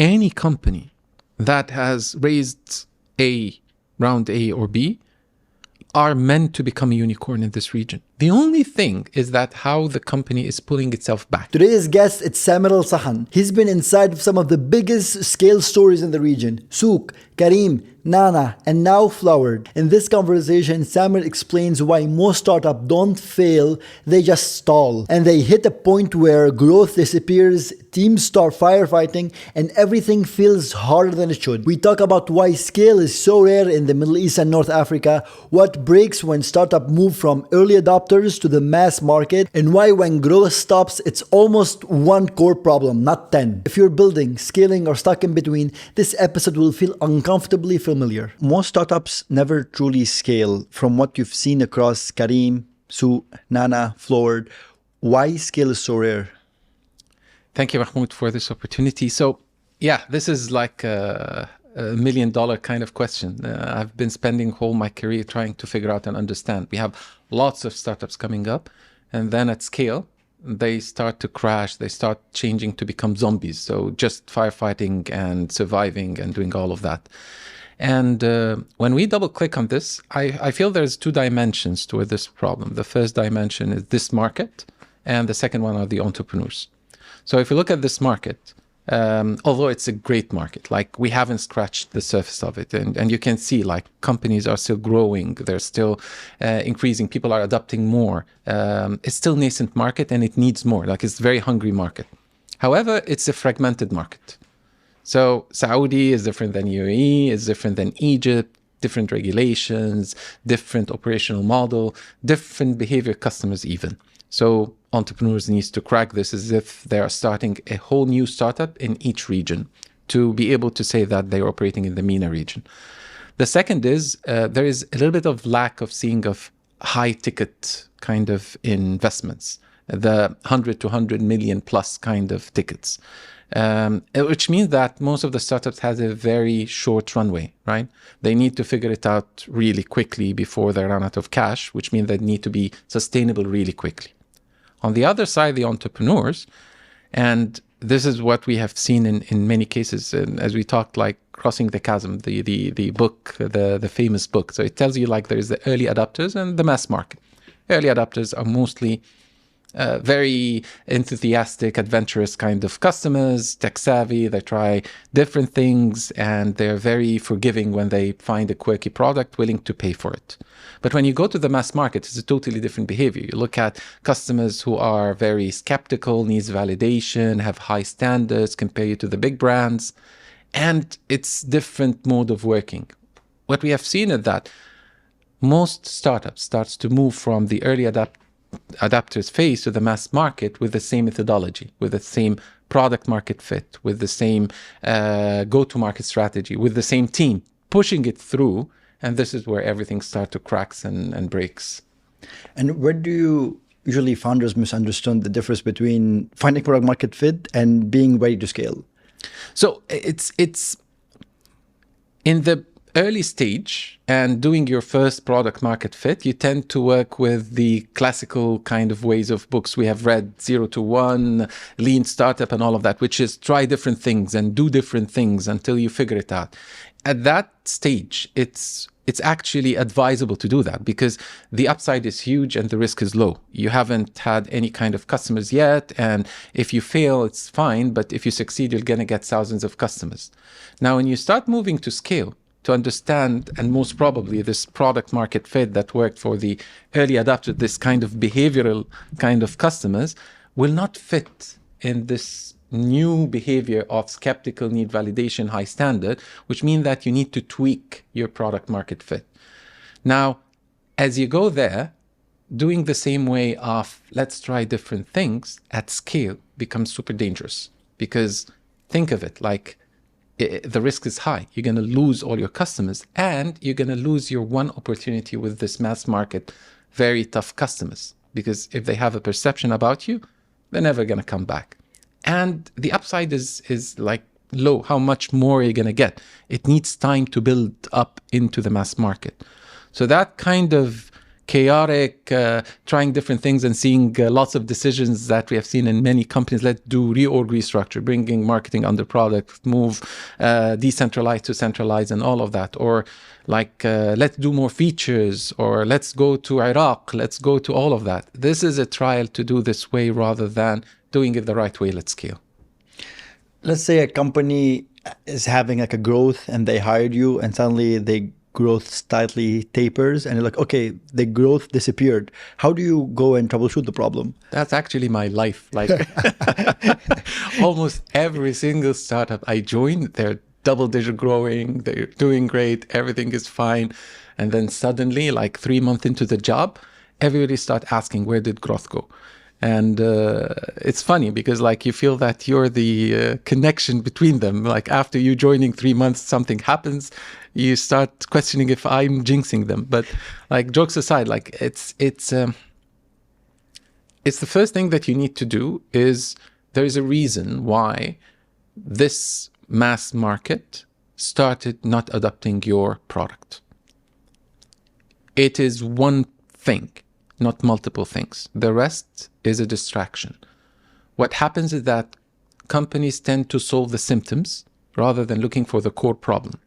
any company that has raised round A or B are meant to become a unicorn in this region. The only thing is that how the company is pulling itself back. Today's guest is Samer ElSahn. He's been inside of some of the biggest scale stories in the region: Souq, Careem, MENA, and now Floward. In this conversation, Samer explains why most startups don't fail, they just stall. And they hit a point where growth disappears, teams start firefighting, and everything feels harder than it should. We talk about why scale is so rare in the Middle East and North Africa, what breaks when startups move from early adopters to the mass market, and why when growth stops, it's almost one core problem, not 10. If you're building, scaling, or stuck in between, this episode will feel uncomfortably familiar. Most startups never truly scale. From what you've seen across Careem, Souq, MENA, Floward, why scale is so rare? Thank you, Mahmoud, for this opportunity. So, yeah, this is like a $1 million kind of question. I've been spending all my career trying to figure out and understand. We have lots of startups coming up, and then at scale, they start to crash. They start changing to become zombies. So just firefighting and surviving and doing all of that. And when we double click on this, I feel there's two dimensions to this problem. The first dimension is this market, and the second one are the entrepreneurs. So if you look at this market, although it's a great market, like we haven't scratched the surface of it, and you can see like companies are still growing, they're still increasing, people are adopting more. It's still nascent market and it needs more, like it's a very hungry market. However, it's a fragmented market. So Saudi is different than UAE, is different than Egypt, different regulations, different operational model, different behavior customers even. So entrepreneurs need to crack this as if they are starting a whole new startup in each region to be able to say that they are operating in the MENA region. The second is there is a little bit of lack of seeing of high ticket kind of investments, the 100 to 100 million plus kind of tickets, which means that most of the startups has a very short runway, right? They need to figure it out really quickly before they run out of cash, which means they need to be sustainable really quickly. On the other side, the entrepreneurs, and this is what we have seen in many cases, and as we talked, like Crossing the Chasm, the book, the famous book. So it tells you like there's the early adopters and the mass market. Early adopters are mostly very enthusiastic, adventurous kind of customers, tech savvy, they try different things, and they're very forgiving when they find a quirky product, willing to pay for it. But when you go to the mass market, it's a totally different behavior. You look at customers who are very skeptical, needs validation, have high standards, compare you to the big brands, and it's different mode of working. What we have seen is that most startups starts to move from the early adapters phase to the mass market with the same methodology, with the same product market fit, with the same go-to-market strategy, with the same team, pushing it through. And this is where everything starts to cracks and breaks. And where do you usually founders misunderstand the difference between finding product market fit and being ready to scale? So it's in the early stage and doing your first product market fit, you tend to work with the classical kind of ways of books we have read, 0 to 1, lean startup and all of that, which is try different things and do different things until you figure it out. At that stage, it's actually advisable to do that because the upside is huge and the risk is low. You haven't had any kind of customers yet, and if you fail, it's fine, but if you succeed, you're going to get thousands of customers. Now, when you start moving to scale, to understand, and most probably this product market fit that worked for the early adopter, this kind of behavioral kind of customers, will not fit in this new behavior of skeptical, need validation, high standard, which means that you need to tweak your product market fit. Now, as you go there, doing the same way of let's try different things at scale becomes super dangerous, because think of it like the risk is high. You're going to lose all your customers, and you're going to lose your one opportunity with this mass market, very tough customers, because if they have a perception about you, they're never going to come back. And the upside is like low. How much more are you going to get? It needs time to build up into the mass market. So that kind of chaotic, trying different things and seeing lots of decisions that we have seen in many companies. Let's do reorg, restructure, bringing marketing under product, move decentralized to centralized and all of that. Or like, let's do more features, or let's go to Iraq, let's go to all of that. This is a trial to do this way rather than doing it the right way. Let's scale. Let's say a company is having like a growth and they hired you and suddenly the growth slightly tapers and you're like, okay, the growth disappeared. How do you go and troubleshoot the problem? That's actually my life. Like almost every single startup I join, they're double-digit growing, they're doing great, everything is fine. And then suddenly, like 3 months into the job, everybody start asking, where did growth go? And it's funny because like you feel that you're the connection between them. Like after you joining 3 months, something happens, you start questioning if I'm jinxing them. But like jokes aside, like it's the first thing that you need to do is there is a reason why this mass market started not adopting your product. It is one thing, not multiple things. The rest is a distraction. What happens is that companies tend to solve the symptoms rather than looking for the core problem.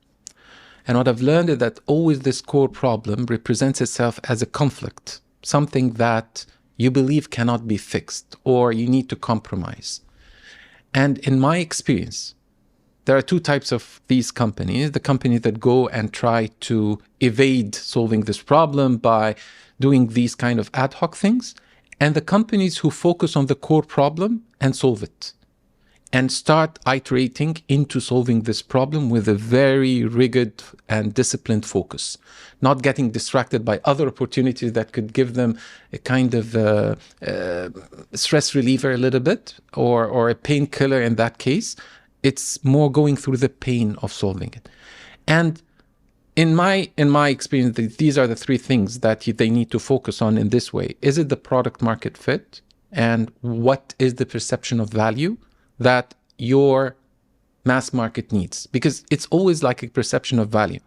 And what I've learned is that always this core problem represents itself as a conflict, something that you believe cannot be fixed or you need to compromise. And in my experience, there are two types of these companies: the companies that go and try to evade solving this problem by doing these kind of ad hoc things, and the companies who focus on the core problem and solve it and start iterating into solving this problem with a very rigid and disciplined focus, not getting distracted by other opportunities that could give them a kind of stress reliever a little bit, or a painkiller in that case. It's more going through the pain of solving it. And in my experience, these are the three things that they need to focus on in this way. Is it the product market fit? And what is the perception of value that your mass market needs? Because it's always like a perception of value.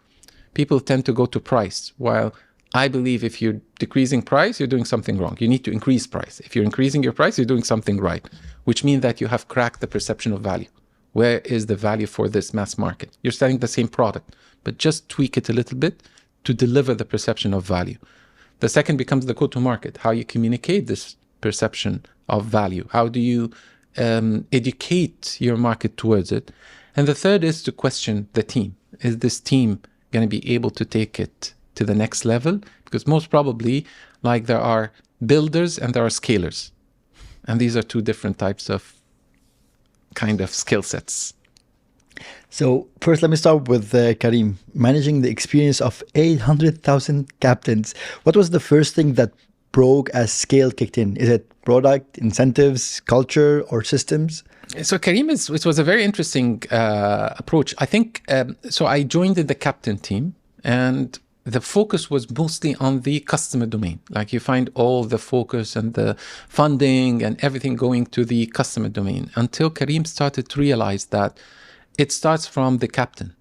People tend to go to price, while I believe if you're decreasing price, you're doing something wrong. You need to increase price. If you're increasing your price, you're doing something right, which means that you have cracked the perception of value. Where is the value for this mass market? You're selling the same product, but just tweak it a little bit to deliver the perception of value. The second becomes the go-to-market, how you communicate this perception of value. How do you educate your market towards it? And the third is to question the team. Is this team going to be able to take it to the next level? Because most probably, like, there are builders and there are scalers. And these are two different types of kind of skill sets. So first, let me start with Careem, managing the experience of 800,000 captains. What was the first thing that broke as scale kicked in? Is it product, incentives, culture, or systems? So Careem it was a very interesting approach. I think, so I joined the captain team, and the focus was mostly on the customer domain. Like you find all the focus and the funding and everything going to the customer domain, until Careem started to realize that it starts from the captain.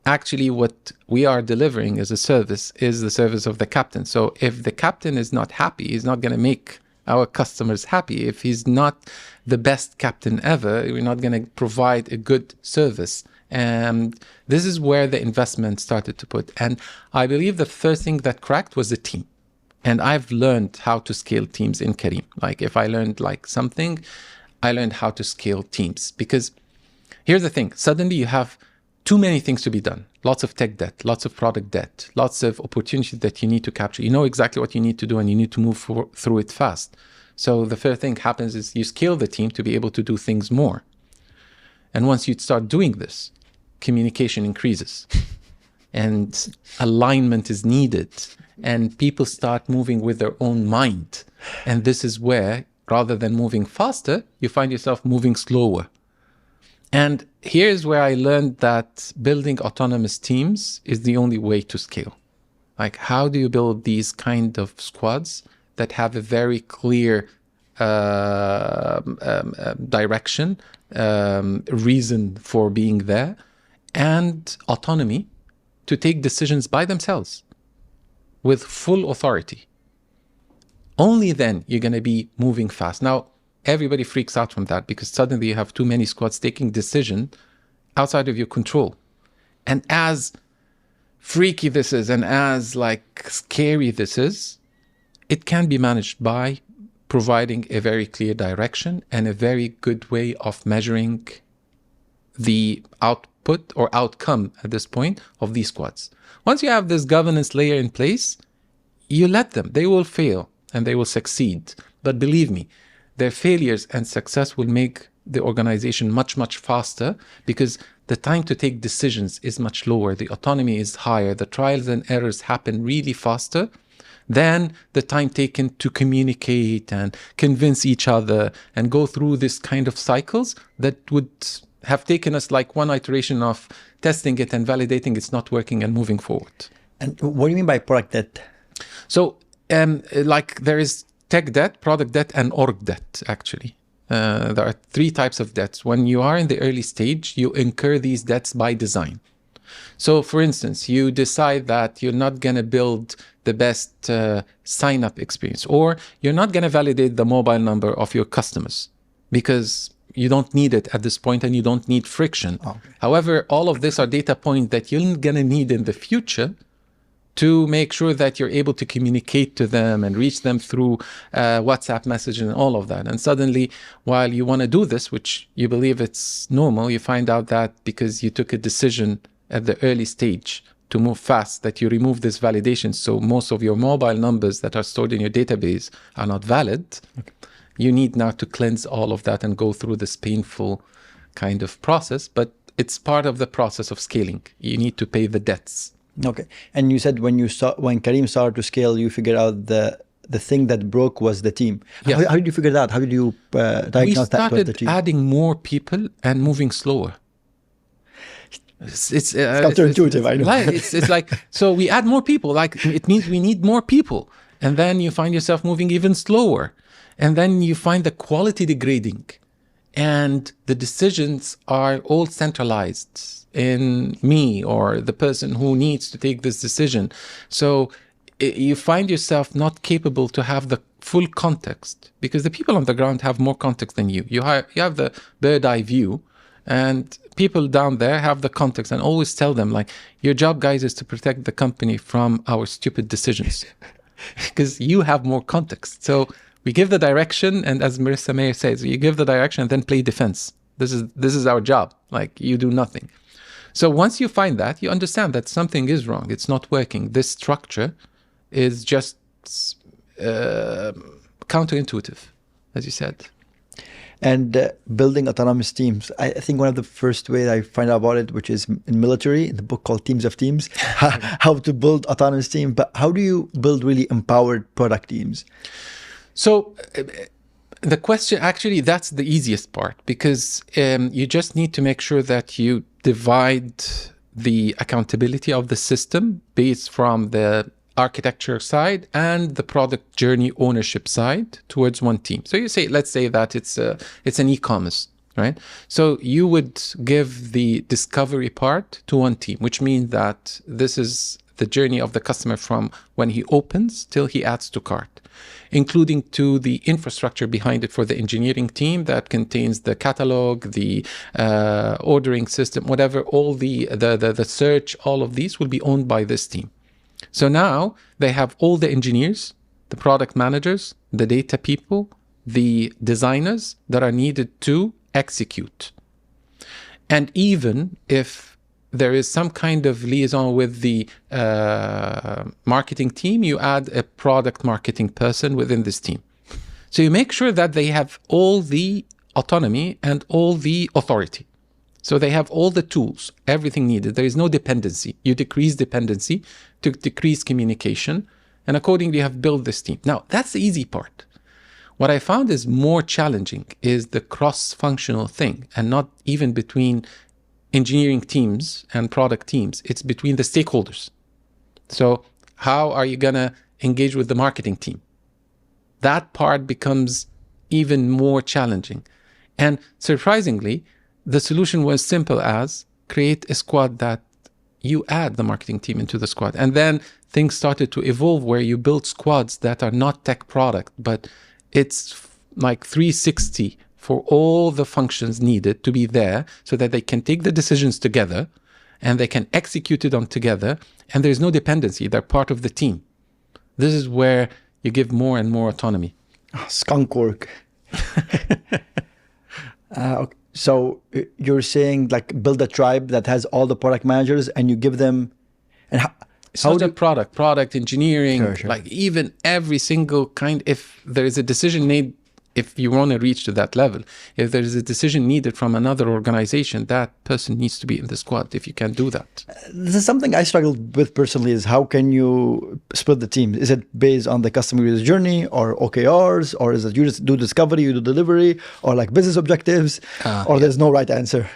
Actually, what we are delivering as a service is the service of the captain. So if the captain is not happy, he's not going to make our customers happy. If he's not the best captain ever, we're not going to provide a good service. And this is where the investment started to put. And I believe the first thing that cracked was the team. And I've learned how to scale teams in Careem. Like if I learned like something, I learned how to scale teams. Because here's the thing, suddenly you have too many things to be done. Lots of tech debt, lots of product debt, lots of opportunities that you need to capture. You know exactly what you need to do and you need to move through it fast. So the first thing happens is you scale the team to be able to do things more. And once you start doing this, communication increases and alignment is needed, and people start moving with their own mind. And this is where, rather than moving faster, you find yourself moving slower. And here's where I learned that building autonomous teams is the only way to scale. Like, how do you build these kind of squads that have a very clear direction, reason for being there, and autonomy to take decisions by themselves with full authority, Only then you're going to be moving fast. Now, everybody freaks out from that because suddenly you have too many squads taking decision outside of your control. And as freaky this is and as like scary this is, it can be managed by providing a very clear direction and a very good way of measuring the output or outcome at this point of these squads. Once you have this governance layer in place, you let them. They will fail and they will succeed. But believe me, their failures and success will make the organization much, much faster because the time to take decisions is much lower. The autonomy is higher. The trials and errors happen really faster than the time taken to communicate and convince each other and go through this kind of cycles that would have taken us like one iteration of testing it and validating it's not working and moving forward. And what do you mean by product debt? So like there is tech debt, product debt, and org debt, actually. There are three types of debts. When you are in the early stage, you incur these debts by design. So for instance, you decide that you're not going to build the best sign-up experience, or you're not going to validate the mobile number of your customers because you don't need it at this point and you don't need friction. Okay. However, all of this are data points that you're going to need in the future to make sure that you're able to communicate to them and reach them through WhatsApp messaging and all of that. And suddenly, while you want to do this, which you believe it's normal, you find out that because you took a decision at the early stage to move fast, that you remove this validation. So most of your mobile numbers that are stored in your database are not valid. Okay. You need now to cleanse all of that and go through this painful kind of process, but it's part of the process of scaling. You need to pay the debts. Okay. And you said when Careem started to scale, you figured out the thing that broke was the team. Yes. How did you figure that? How did you diagnose that with the team? We started adding more people and moving slower. It's counterintuitive, I know. It's like, so we add more people, like it means we need more people. And then you find yourself moving even slower. And then you find the quality degrading. And the decisions are all centralized in me or the person who needs to take this decision. So you find yourself not capable to have the full context because the people on the ground have more context than you. You have the bird eye view, and people down there have the context, and always tell them like, your job, guys, is to protect the company from our stupid decisions because you have more context. So we give the direction, and as Marissa Mayer says, you give the direction and then play defense. This is our job. Like, you do nothing. So once you find that, you understand that something is wrong. It's not working. This structure is just counterintuitive, as you said. And building autonomous teams. I think one of the first ways I find out about it, which is in military, in the book called Teams of Teams, how to build autonomous teams. But how do you build really empowered product teams? So the question, actually, that's the easiest part because you just need to make sure that you divide the accountability of the system based from the architecture side and the product journey ownership side towards one team. So you say, let's say that it's an e-commerce, right? So you would give the discovery part to one team, which means that this is the journey of the customer from when he opens till he adds to cart, including to the infrastructure behind it for the engineering team that contains the catalog, the ordering system, whatever, all the search, all of these will be owned by this team. So now they have all the engineers, the product managers, the data people, the designers that are needed to execute. And even if there is some kind of liaison with the marketing team, you add a product marketing person within this team. So you make sure that they have all the autonomy and all the authority. So they have all the tools, everything needed. There is no dependency. You decrease dependency to decrease communication. And accordingly, you have built this team. Now, that's the easy part. What I found is more challenging is the cross-functional thing, and not even between engineering teams and product teams. It's between the stakeholders. So how are you going to engage with the marketing team? That part becomes even more challenging. And surprisingly, the solution was simple as create a squad that you add the marketing team into the squad. And then things started to evolve where you build squads that are not tech product, but it's like 360 for all the functions needed to be there so that they can take the decisions together and they can execute it on together. And there's no dependency. They're part of the team. This is where you give more and more autonomy. Skunk work. Okay. So you're saying like build a tribe that has all the product managers and you give them, and how the product engineering, Sure. like even every single kind, if there is a decision made, if you want to reach to that level, if there is a decision needed from another organization, that person needs to be in the squad if you can do that. This is something I struggle with personally, is how can you split the team? Is it based on the customer user journey or OKRs, or is it you just do discovery, you do delivery, or like business objectives, or there's no right answer?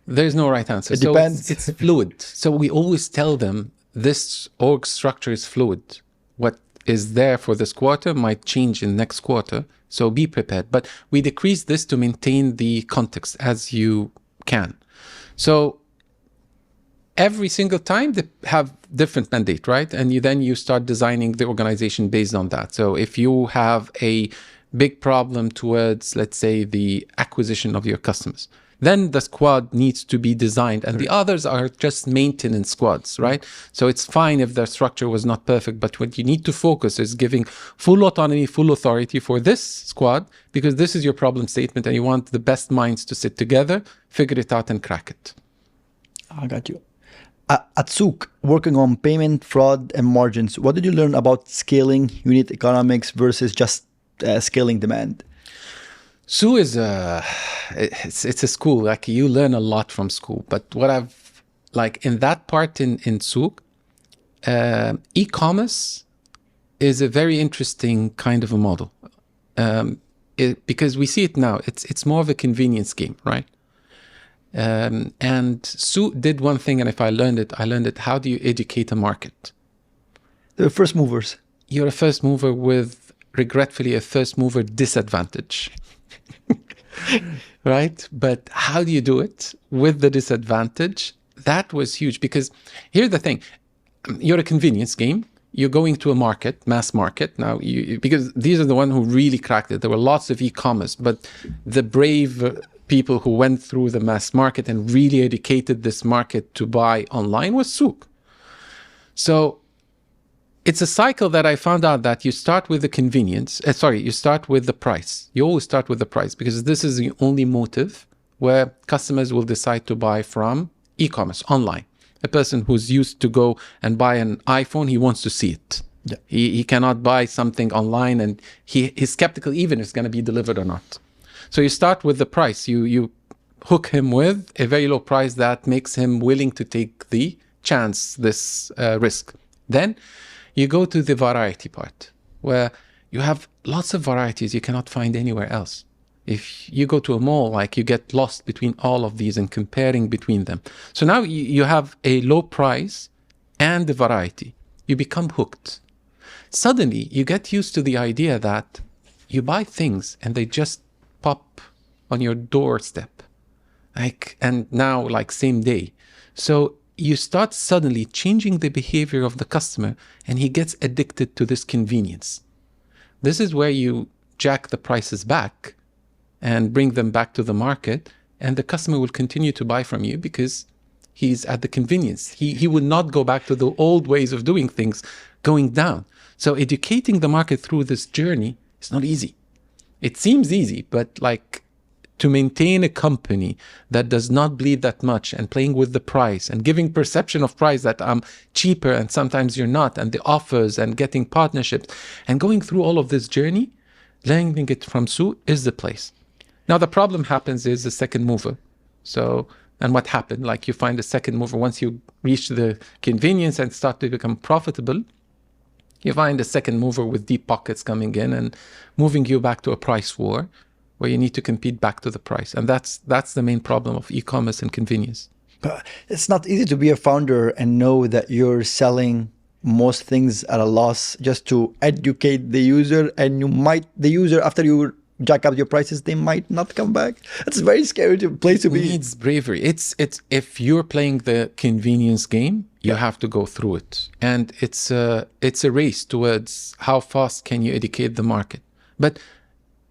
There's no right answer. It depends. It's fluid. So we always tell them this org structure is fluid. What is there for this quarter might change in next quarter. So be prepared. But we decrease this to maintain the context as you can. So every single time they have different mandate, right? And then you start designing the organization based on that. So if you have a big problem towards, let's say, the acquisition of your customers, then the squad needs to be designed, and the others are just maintenance squads, right? So it's fine if their structure was not perfect, but what you need to focus is giving full autonomy, full authority for this squad, because this is your problem statement and you want the best minds to sit together, figure it out and crack it. I got you. At Souq, working on payment, fraud, and margins, what did you learn about scaling unit economics versus just scaling demand? Souq is it's a school. Like you learn a lot from school. But what I've like in that part in Souq, e-commerce is a very interesting kind of a model, because we see it now. It's more of a convenience game, right? And Souq did one thing, and if I learned it. How do you educate a market? The first movers. You're a first mover with, regretfully, a first mover disadvantage. Right? But how do you do it with the disadvantage? That was huge, because here's the thing. You're a convenience game. You're going to a market, mass market. Now, because these are the ones who really cracked it. There were lots of e-commerce, but the brave people who went through the mass market and really educated this market to buy online was Souq. So it's a cycle that I found out that you start with the convenience. You start with the price. You always start with the price, because this is the only motive where customers will decide to buy from e-commerce, online. A person who's used to go and buy an iPhone, he wants to see it. Yeah. He cannot buy something online and he's skeptical even if it's going to be delivered or not. So you start with the price. You hook him with a very low price that makes him willing to take the chance, this risk. Then you go to the variety part, where you have lots of varieties you cannot find anywhere else. If you go to a mall, like you get lost between all of these and comparing between them. So now you have a low price and the variety. You become hooked. Suddenly, you get used to the idea that you buy things and they just pop on your doorstep. And now, same day. So you start suddenly changing the behavior of the customer, and he gets addicted to this convenience. This is where you jack the prices back and bring them back to the market, and the customer will continue to buy from you because he's at the convenience. He would not go back to the old ways of doing things, going down. So educating the market through this journey is not easy. It seems easy, but to maintain a company that does not bleed that much and playing with the price and giving perception of price that I'm cheaper and sometimes you're not, and the offers and getting partnerships and going through all of this journey, learning it from Souq is the place. Now, the problem happens is the second mover. So, and what happened? You find a second mover once you reach the convenience and start to become profitable. You find a second mover with deep pockets coming in and moving you back to a price war, where you need to compete back to the price. And that's the main problem of e-commerce and convenience. But it's not easy to be a founder and know that you're selling most things at a loss just to educate the user, and the user, after you jack up your prices, they might not come back. That's a very scary place to It be. needs bravery. It's if you're playing the convenience game, you have to go through it, and it's a race towards how fast can you educate the market. But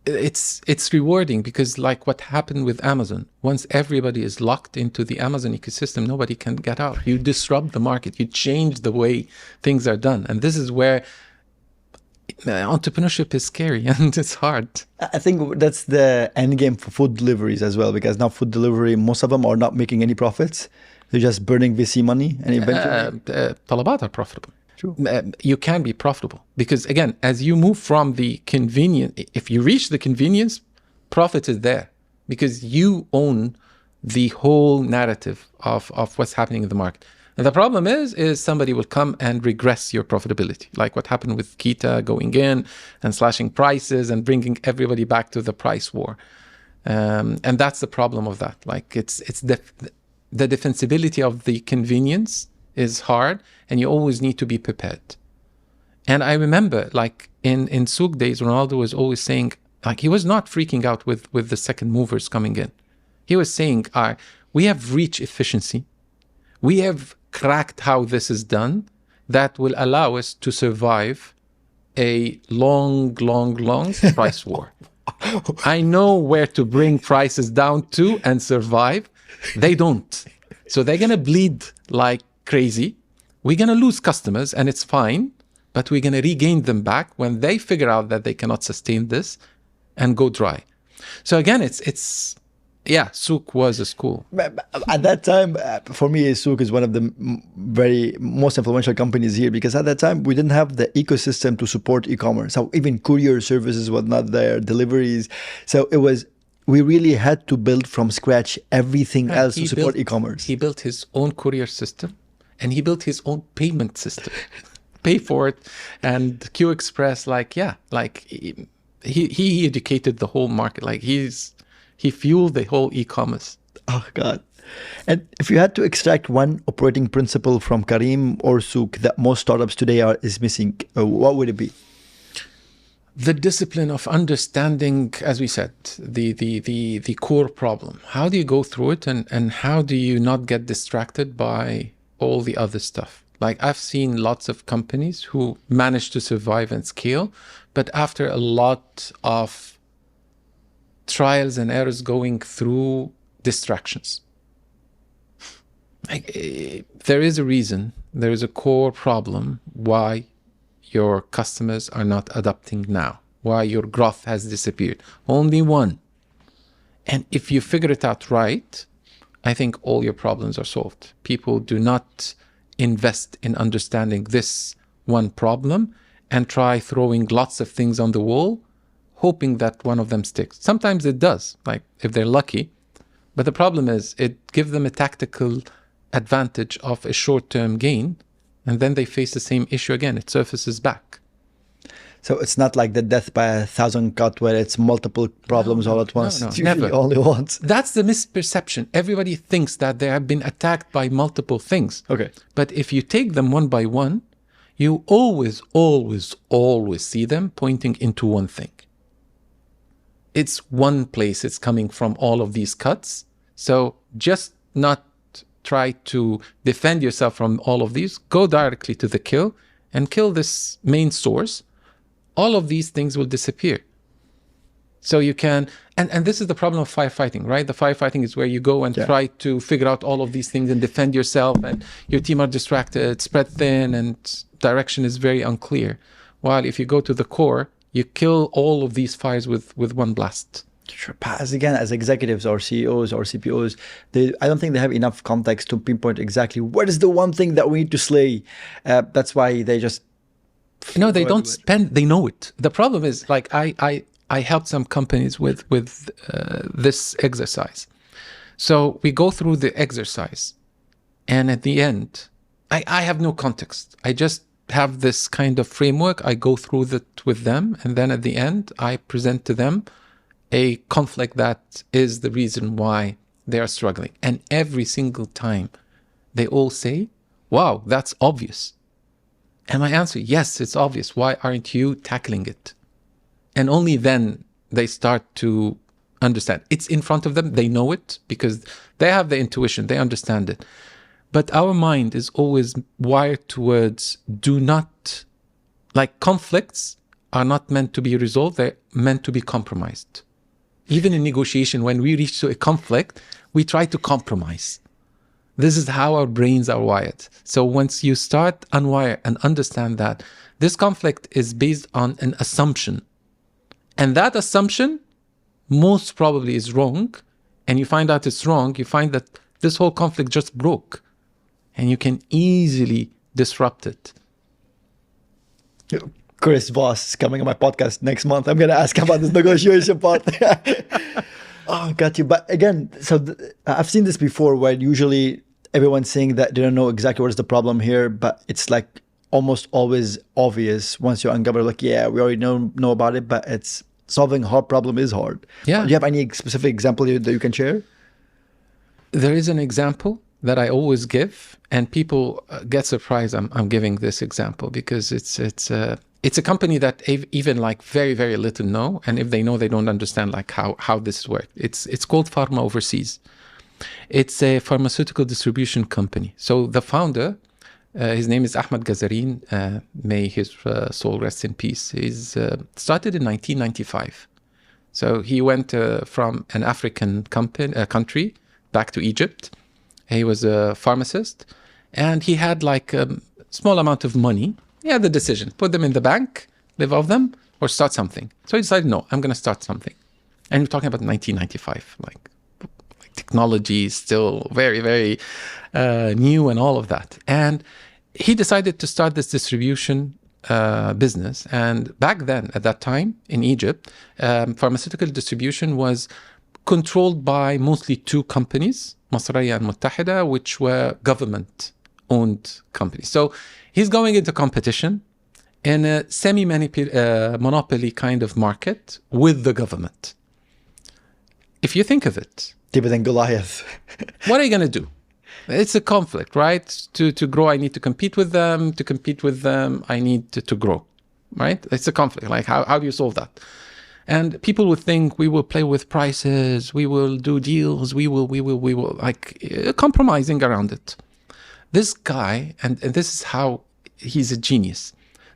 it's rewarding because, like what happened with Amazon, once everybody is locked into the Amazon ecosystem, nobody can get out. You disrupt the market, you change the way things are done, and this is where entrepreneurship is scary and it's hard. I think that's the end game for food deliveries as well, because now food delivery, most of them are not making any profits. They're just burning VC money, and eventually Talabat are profitable. True. You can be profitable because, again, as you move from the convenience, if you reach the convenience, profit is there because you own the whole narrative of what's happening in the market. And the problem is somebody will come and regress your profitability, like what happened with Kita going in and slashing prices and bringing everybody back to the price war. And that's the problem of that. Like it's the defensibility of the convenience is hard, and you always need to be prepared. And I remember, like in Souq days, Ronaldo was always saying, like he was not freaking out with the second movers coming in. He was saying, we have reached efficiency. We have cracked how this is done that will allow us to survive a long price war. I know where to bring prices down to and survive. They don't. So they're going to bleed like crazy. We're going to lose customers, and it's fine, but we're going to regain them back when they figure out that they cannot sustain this and go dry. So again, yeah, Souq was a school. At that time, for me, Souq is one of the very most influential companies here, because at that time we didn't have the ecosystem to support e-commerce. So even courier services was not there, deliveries. So we really had to build from scratch everything else to support e-commerce. He built his own courier system, and he built his own payment system. Pay for it, and QExpress, he educated the whole market. Like he fueled the whole e-commerce. Oh, God. And if you had to extract one operating principle from Careem or Souq that most startups today is missing, what would it be? The discipline of understanding, as we said, the core problem. How do you go through it, and how do you not get distracted by all the other stuff? Like I've seen lots of companies who manage to survive and scale, but after a lot of trials and errors going through distractions. There is a reason, there is a core problem why your customers are not adopting now, why your growth has disappeared. Only one. And if you figure it out right, I think all your problems are solved. People do not invest in understanding this one problem and try throwing lots of things on the wall, hoping that one of them sticks. Sometimes it does, like if they're lucky. But the problem is it gives them a tactical advantage of a short-term gain, and then they face the same issue again. It surfaces back. So it's not like the death by a thousand cut where it's multiple problems all at once. No, It's usually never. only once. That's the misperception. Everybody thinks that they have been attacked by multiple things. Okay. But if you take them one by one, you always see them pointing into one thing. It's one place it's coming from, all of these cuts. So just not try to defend yourself from all of these. Go directly to the kill and kill this main source. All of these things will disappear. So you can, and this is the problem of firefighting, right? The firefighting is where you go and try to figure out all of these things and defend yourself, and your team are distracted, spread thin, and direction is very unclear. While if you go to the core, you kill all of these fires with one blast. Sure. As again, as executives or CEOs or CPOs, I don't think they have enough context to pinpoint exactly what is the one thing that we need to slay. That's why they just... No, they don't spend, they know it. The problem is, like, I helped some companies with this exercise. So we go through the exercise, and at the end, I have no context. I just have this kind of framework. I go through that with them, and then at the end, I present to them a conflict that is the reason why they are struggling. And every single time, they all say, wow, that's obvious. And my answer, yes, it's obvious. Why aren't you tackling it? And only then they start to understand. It's in front of them. They know it because they have the intuition. They understand it. But our mind is always wired towards do not, like conflicts are not meant to be resolved. They're meant to be compromised. Even in negotiation, when we reach to a conflict, we try to compromise. This is how our brains are wired. So once you start unwire and understand that this conflict is based on an assumption, and that assumption most probably is wrong, and you find out it's wrong, you find that this whole conflict just broke, and you can easily disrupt it. Chris Voss is coming on my podcast next month. I'm going to ask about this negotiation part. Oh, got you. But again, so I've seen this before where usually everyone's saying that they don't know exactly what is the problem here, but it's like almost always obvious once you uncover, like, yeah, we already know about it, but it's solving a hard problem is hard. Yeah. Do you have any specific example that you can share? There is an example that I always give, and people get surprised I'm giving this example because it's a company that even like very, very little know, and if they know, they don't understand like how this works. It's called Pharma Overseas. It's a pharmaceutical distribution company. So the founder, his name is Ahmed Gazarin, may his soul rest in peace. He's started in 1995. So he went from an African country back to Egypt. He was a pharmacist, and he had like a small amount of money. He had the decision, put them in the bank, live off them, or start something. So he decided, no, I'm going to start something. And we're talking about 1995, like technology is still very, very new and all of that. And he decided to start this distribution business. And back then, at that time in Egypt, pharmaceutical distribution was controlled by mostly two companies, Masraya and Muttahida, which were government-owned companies. So he's going into competition in a semi-monopoly kind of market with the government. If you think of it, David and Goliath. what are you going to do? It's a conflict, right? To grow, I need to compete with them. To compete with them, I need to grow, right? It's a conflict. Like, how do you solve that? And people would think we will play with prices, we will do deals, we will like compromising around it. This guy, and this is how he's a genius.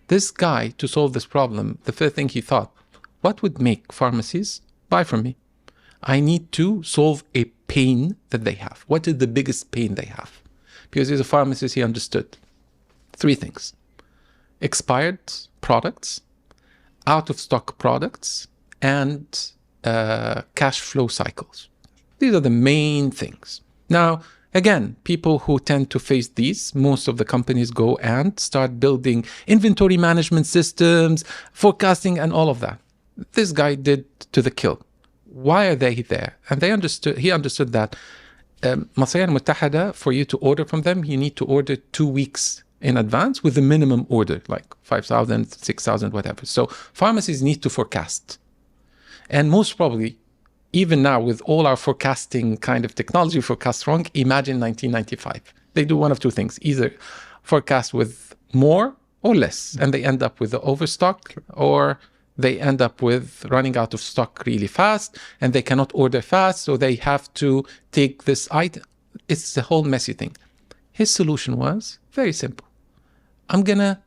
This guy, to solve this problem, the first thing he thought, what would make pharmacies buy from me? I need to solve a pain that they have. What is the biggest pain they have? Because he's a pharmacist, he understood three things: expired products, out of stock products, and cash flow cycles. These are the main things. Now, again, people who tend to face these, most of the companies go and start building inventory management systems, forecasting, and all of that. This guy did to the kill. Why are they there? And he understood that Masraya and Muttahida, for you to order from them, you need to order 2 weeks in advance with a minimum order, like 5,000, 6,000, whatever. So pharmacies need to forecast. And most probably, even now with all our forecasting kind of technology, forecast wrong, imagine 1995. They do one of two things: either forecast with more or less, and they end up with the overstock, or they end up with running out of stock really fast, and they cannot order fast, so they have to take this item. It's a whole messy thing. His solution was very simple. I'm going to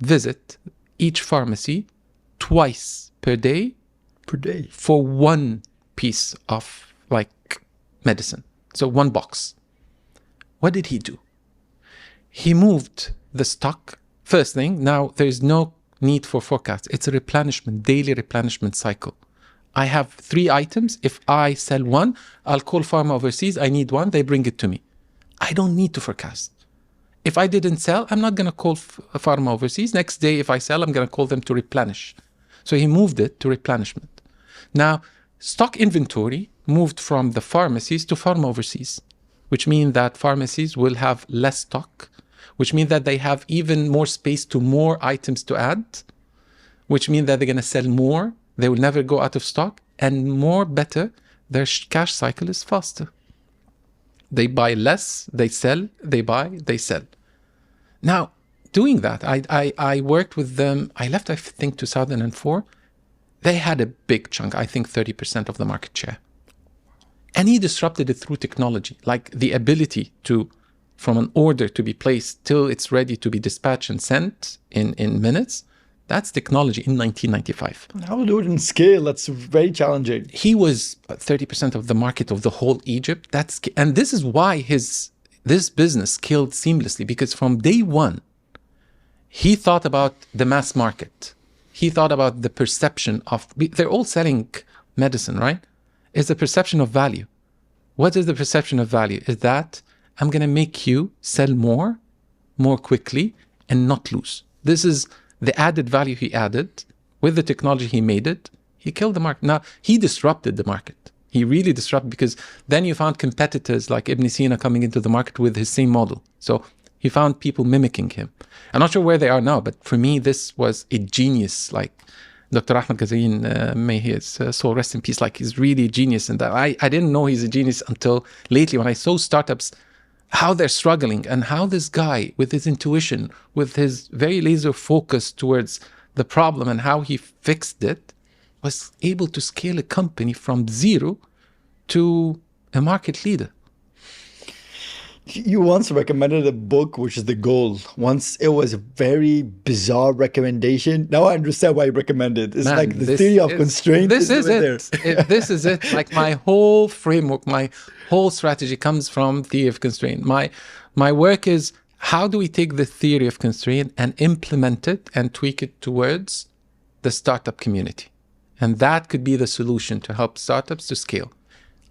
visit each pharmacy twice per day for one piece of like medicine. So one box. What did he do? He moved the stock. First thing, now there is no need for forecast. It's a replenishment, daily replenishment cycle. I have 3 items. If I sell one, I'll call Pharma Overseas. I need one. They bring it to me. I don't need to forecast. If I didn't sell, I'm not going to call Pharma Overseas. Next day, if I sell, I'm going to call them to replenish. So he moved it to replenishment. Now, stock inventory moved from the pharmacies to Pharma Overseas, which means that pharmacies will have less stock, which means that they have even more space to more items to add, which means that they're going to sell more. They will never go out of stock, and more better, their cash cycle is faster. They buy less, they sell, they buy, they sell. Now, doing that, I worked with them. I left, I think, 2004. They had a big chunk, I think 30% of the market share. And he disrupted it through technology, like the ability to, from an order to be placed till it's ready to be dispatched and sent in minutes. That's technology in 1995. How to do it in scale? That's very challenging. He was 30% of the market of the whole Egypt. And this is why this business scaled seamlessly, because from day one, he thought about the mass market. He thought about the perception of, they're all selling medicine, right? It's the perception of value. What is the perception of value? Is that I'm going to make you sell more quickly, and not lose. This is the added value he added. With the technology he made it, he killed the market. Now, he disrupted the market. He really disrupted, because then you found competitors like Ibn Sina coming into the market with his same model. So he found people mimicking him. I'm not sure where they are now, but for me, this was a genius. Like Dr. Ahmed Gazain, may his soul rest in peace, like he's really a genius in that. I didn't know he's a genius until lately, when I saw startups, how they're struggling, and how this guy, with his intuition, with his very laser focus towards the problem and how he fixed it, was able to scale a company from zero to a market leader. You once recommended a book, which is The Goal. Once it was a very bizarre recommendation. Now I understand why you recommended it. It's like the theory of constraint. This is it. This is it. Like my whole framework, my whole strategy comes from theory of constraint. My work is, how do we take the theory of constraint and implement it and tweak it towards the startup community? And that could be the solution to help startups to scale.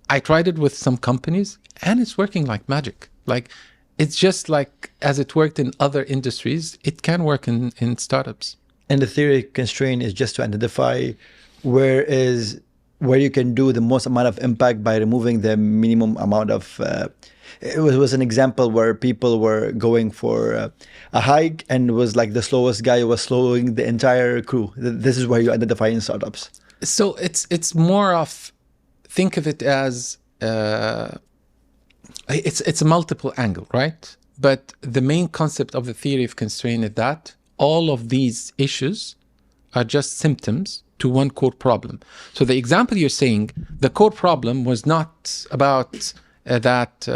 I tried it with some companies, and it's working like magic. Like, it's just like, as it worked in other industries, it can work in startups. And the theory of constraint is just to identify where you can do the most amount of impact by removing the minimum amount of... it was an example where people were going for a hike, and it was like the slowest guy was slowing the entire crew. This is where you identify in startups. So it's more of, think of it as... it's a multiple angle, right? But the main concept of the theory of constraint is that all of these issues are just symptoms to one core problem. So the example you're saying, the core problem was not about that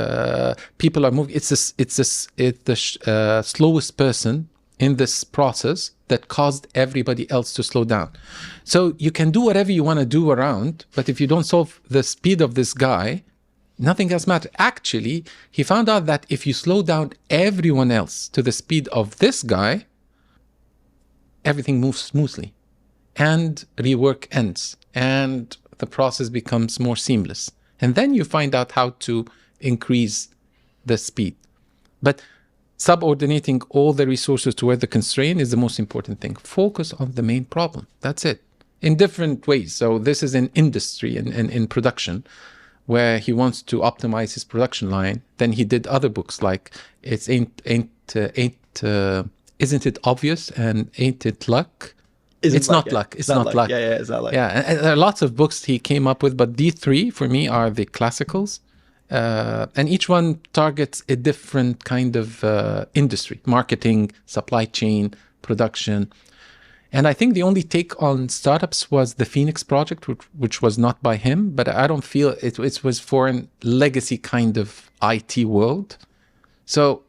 people are moving. It's the slowest person in this process that caused everybody else to slow down. So you can do whatever you want to do around, but if you don't solve the speed of this guy, nothing else matters. Actually, he found out that if you slow down everyone else to the speed of this guy, everything moves smoothly, and rework ends, and the process becomes more seamless. And then you find out how to increase the speed. But subordinating all the resources to where the constraint is the most important thing. Focus on the main problem. That's it. In different ways. So this is in industry and in production, where he wants to optimize his production line. Then he did other books like Isn't It Obvious and Ain't It Luck? It's not luck. It's not luck. Yeah, it's not luck. Yeah, and there are lots of books he came up with, but these three for me are the classicals. And each one targets a different kind of industry: marketing, supply chain, production. And I think the only take on startups was the Phoenix Project, which was not by him, but I don't feel it was for a legacy kind of IT world. So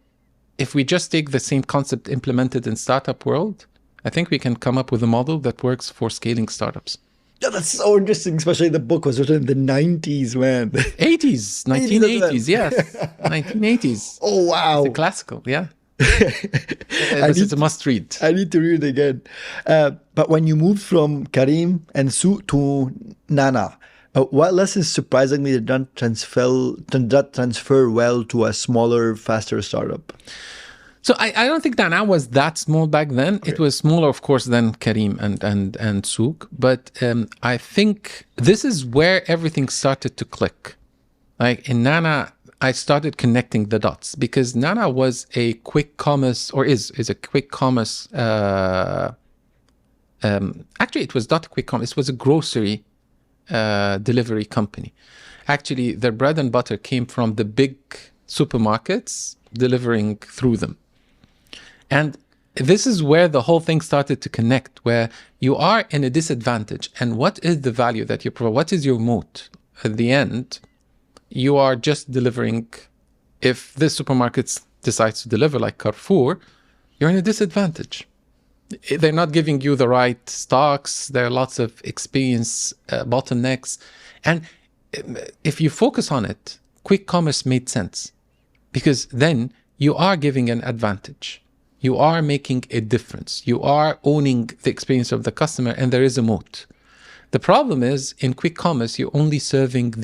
if we just take the same concept implemented in startup world, I think we can come up with a model that works for scaling startups. Yeah, that's so interesting, especially the book was written in the 90s, man. 80s, 1980s, yes. 1980s. Oh, wow. It's a classical, yeah. It's a must read. I need to read it again. But when you moved from Careem and Souq to Nana, what lessons surprisingly did not transfer well to a smaller, faster startup? So I don't think Nana was that small back then. Okay. It was smaller, of course, than Careem and Souq. But I think this is where everything started to click. Like in Nana, I started connecting the dots, because Nana was a quick commerce, or is a quick commerce. Actually, it was not a quick commerce. It was a grocery delivery company. Actually, their bread and butter came from the big supermarkets delivering through them. And this is where the whole thing started to connect, where you are in a disadvantage. And what is the value that you provide? What is your moat? At the end, you are just delivering. If this supermarket decides to deliver like Carrefour, you're in a disadvantage. They're not giving you the right stocks. There are lots of experience bottlenecks. And if you focus on it, quick commerce made sense, because then you are giving an advantage. You are making a difference. You are owning the experience of the customer, and there is a moat. The problem is, in quick commerce, you're only serving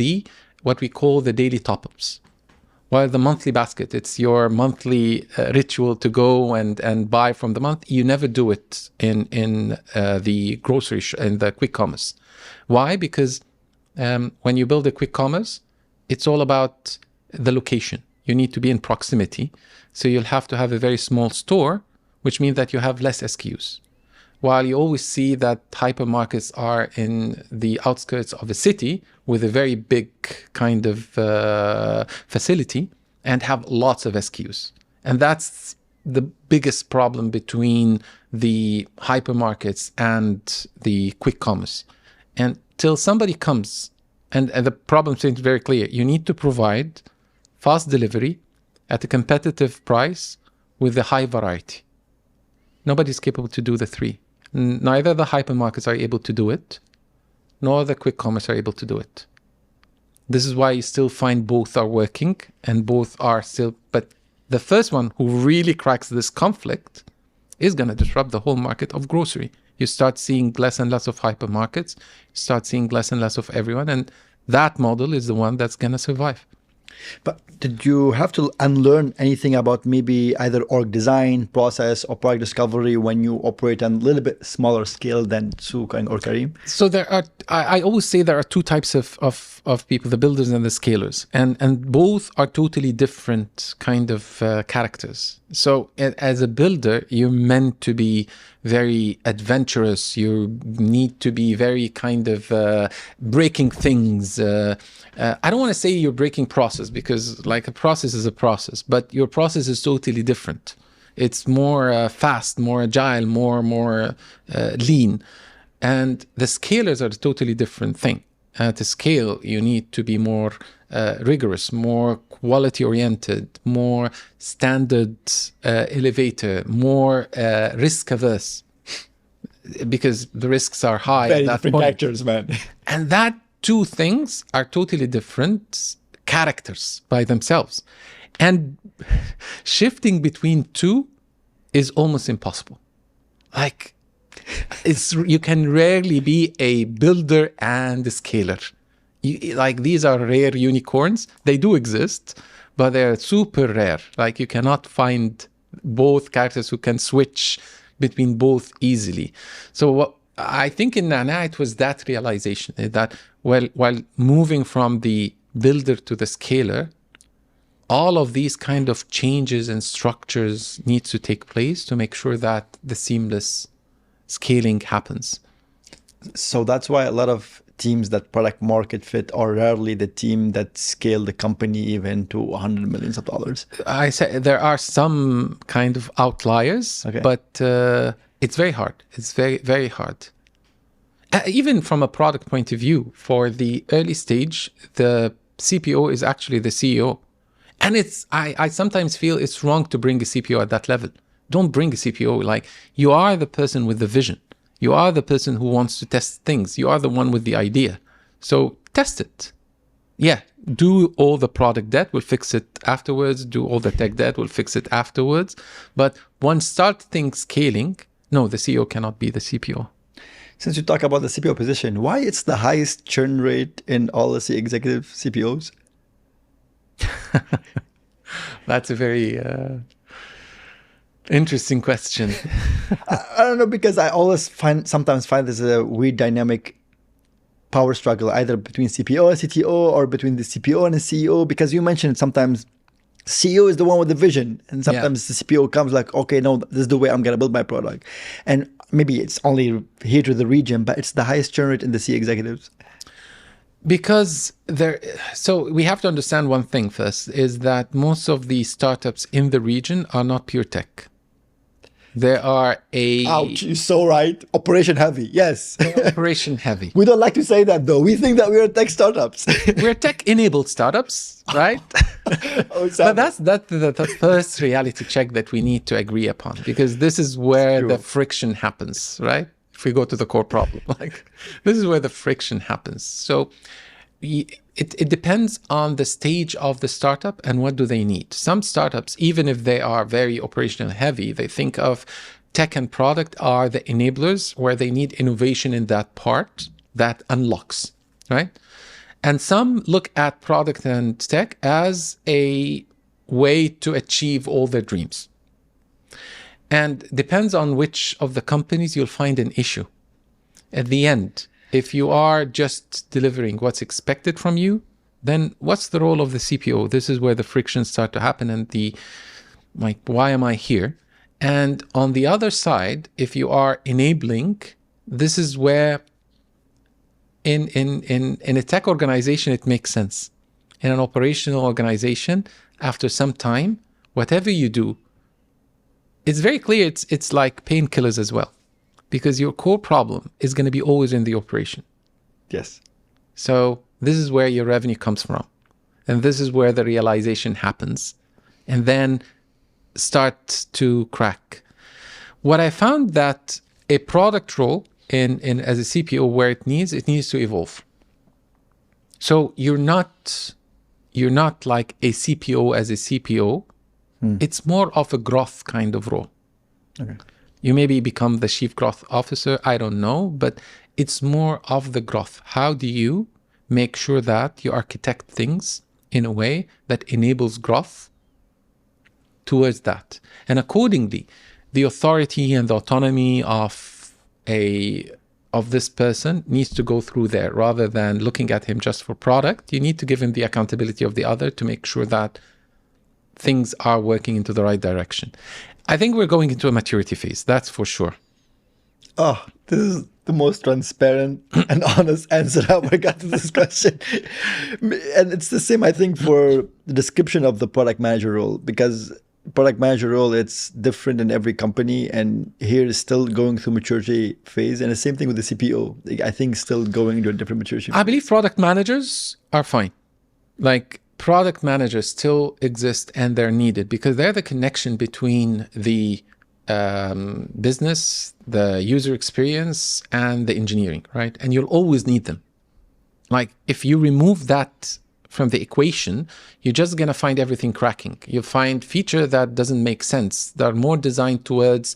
what we call the daily top-ups. While the monthly basket, it's your monthly ritual to go and buy from the month. You never do it in the grocery in the quick commerce. Why? Because when you build a quick commerce, it's all about the location. You need to be in proximity. So you'll have to have a very small store, which means that you have less SKUs. While you always see that hypermarkets are in the outskirts of a city with a very big kind of facility and have lots of SKUs. And that's the biggest problem between the hypermarkets and the quick commerce. And till somebody comes, and the problem seems very clear, you need to provide fast delivery at a competitive price with a high variety. Nobody's capable to do the three. Neither the hypermarkets are able to do it, nor the quick commerce are able to do it. This is why you still find both are working and both are still, but the first one who really cracks this conflict is going to disrupt the whole market of grocery. You start seeing less and less of hypermarkets, you start seeing less and less of everyone, and that model is the one that's going to survive. But did you have to unlearn anything about maybe either org design, process, or product discovery when you operate on a little bit smaller scale than Souq or Careem? So there are, I always say there are two types of people, the builders and the scalers, and both are totally different kind of characters. So as a builder, you're meant to be very adventurous. You need to be very kind of breaking things. I don't want to say you're breaking process, because like a process is a process, but your process is totally different. It's more fast, more agile, more lean. And the scalers are a totally different thing. To scale, you need to be more rigorous, more quality oriented, more standard elevator, more risk averse, because the risks are high. Very different factors, man. And that two things are totally different characters by themselves. And shifting between two is almost impossible. Like, you can rarely be a builder and a scaler. Like, these are rare unicorns. They do exist, but they're super rare. Like, you cannot find both characters who can switch between both easily. So what I think in MENA, it was that realization that while moving from the builder to the scaler, all of these kind of changes and structures needs to take place to make sure that the seamless scaling happens. So that's why a lot of teams that product market fit are rarely the team that scale the company even to $100 million. I say there are some kind of outliers, okay, but it's very hard. It's very, very hard. Even from a product point of view, for the early stage, the CPO is actually the CEO. And I sometimes feel it's wrong to bring a CPO at that level. Don't bring a CPO. Like, you are the person with the vision. You are the person who wants to test things. You are the one with the idea. So test it. Yeah, do all the product debt, we'll fix it afterwards. Do all the tech debt, we'll fix it afterwards. But once start things scaling, no, the CEO cannot be the CPO. Since you talk about the CPO position, why it's the highest churn rate in all the executive CPOs? That's a very interesting question. I don't know, because I always sometimes find there's a weird dynamic power struggle either between CPO and CTO or between the CPO and the CEO, because you mentioned sometimes CEO is the one with the vision, and sometimes the CPO comes like, okay, no, this is the way I'm going to build my product. And maybe it's only here to the region, but it's the highest churn rate in the C executives. Because so we have to understand one thing first, is that most of the startups in the region are not pure tech. They are Ouch, you're so right. Operation heavy, yes. operation heavy. We don't like to say that though. We think that we are tech startups. We're tech-enabled startups, right? Oh, But that's the first reality check that we need to agree upon, because this is where the friction happens, right? If we go to the core problem, like this is where the friction happens. So it depends on the stage of the startup and what do they need. Some startups, even if they are very operational heavy, they think of tech and product are the enablers where they need innovation in that part that unlocks, right? And some look at product and tech as a way to achieve all their dreams. And depends on which of the companies you'll find an issue. At the end, if you are just delivering what's expected from you, then what's the role of the CPO? This is where the frictions start to happen and like, why am I here? And on the other side, if you are enabling, this is where in a tech organization, it makes sense. In an operational organization, after some time, whatever you do, it's very clear it's like painkillers as well, because your core problem is going to be always in the operation. Yes. So this is where your revenue comes from. And this is where the realization happens. And then start to crack. What I found that a product role in as a CPO where it needs to evolve. So you're not like a CPO as a CPO. It's more of a growth kind of role. Okay. You maybe become the chief growth officer, I don't know, but it's more of the growth. How do you make sure that you architect things in a way that enables growth towards that? And accordingly, the authority and the autonomy of this person needs to go through there, rather than looking at him just for product. You need to give him the accountability of the other to make sure that things are working into the right direction. I think we're going into a maturity phase, that's for sure. Oh, this is the most transparent and honest answer I ever got to this question. And it's the same, I think, for the description of the product manager role, because product manager role, it's different in every company, and here is still going through maturity phase. And the same thing with the CPO. I think still going into a different maturity phase. I believe product managers are fine. Like, product managers still exist and they're needed because they're the connection between the business, the user experience, and the engineering, right? And you'll always need them. Like, if you remove that from the equation, you're just going to find everything cracking. You'll find feature that doesn't make sense. They're more designed towards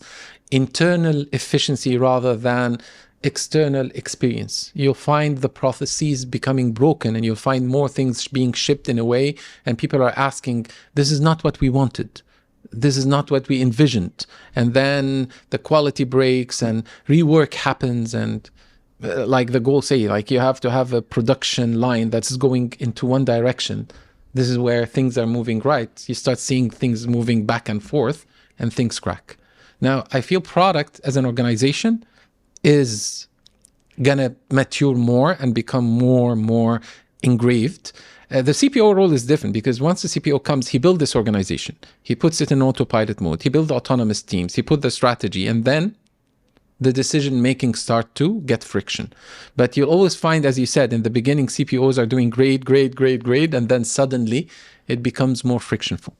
internal efficiency rather than external experience. You'll find the processes becoming broken, and you'll find more things being shipped in a way, and people are asking, this is not what we wanted. This is not what we envisioned. And then the quality breaks and rework happens, and like the goal say, like you have to have a production line that's going into one direction. This is where things are moving right. You start seeing things moving back and forth and things crack. Now, I feel product as an organization is gonna mature more and become more and more engraved. The CPO role is different because once the CPO comes, he builds this organization. He puts it in autopilot mode. He builds autonomous teams. He put the strategy, and then the decision-making start to get friction. But you'll always find, as you said, in the beginning, CPOs are doing great, and then suddenly it becomes more frictionful.